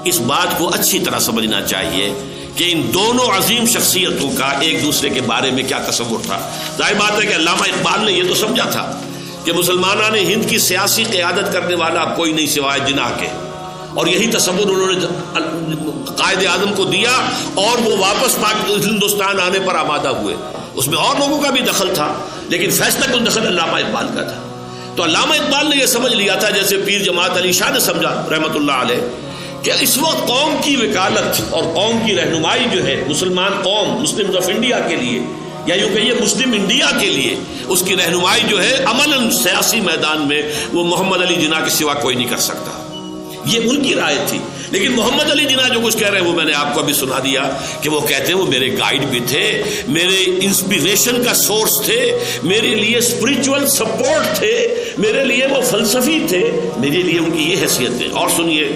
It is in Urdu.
اس بات کو اچھی طرح سمجھنا چاہیے کہ ان دونوں عظیم شخصیتوں کا ایک دوسرے کے بارے میں کیا تصور تھا. ظاہر بات ہے کہ علامہ اقبال نے یہ تو سمجھا تھا کہ مسلمانان ہند کی سیاسی قیادت کرنے والا اب کوئی نہیں سوائے جناح کے، اور یہی تصور انہوں نے قائد اعظم کو دیا، اور وہ واپس ہندوستان آنے پر آمادہ ہوئے. اس میں اور لوگوں کا بھی دخل تھا، لیکن فیصلہ کن دخل علامہ اقبال کا تھا. تو علامہ اقبال نے یہ سمجھ لیا تھا، جیسے پیر جماعت علی شاہ نے سمجھا رحمۃ اللہ علیہ، کہ اس وقت قوم کی وکالت اور قوم کی رہنمائی جو ہے مسلمان قوم، مسلم آف انڈیا کے لیے، یا یوں کہیے مسلم انڈیا کے لیے، اس کی رہنمائی جو ہے عملاً سیاسی میدان میں وہ محمد علی جناح کے سوا کوئی نہیں کر سکتا. یہ ان کی رائے تھی. لیکن محمد علی جناح جو کچھ کہہ رہے ہیں وہ میں نے آپ کو ابھی سنا دیا کہ وہ کہتے ہیں وہ میرے گائیڈ بھی تھے، میرے انسپیریشن کا سورس تھے، میرے لیے اسپرچول سپورٹ تھے، میرے لیے وہ فلسفی تھے، میرے لیے ان کی یہ حیثیت ہے. اور سنیے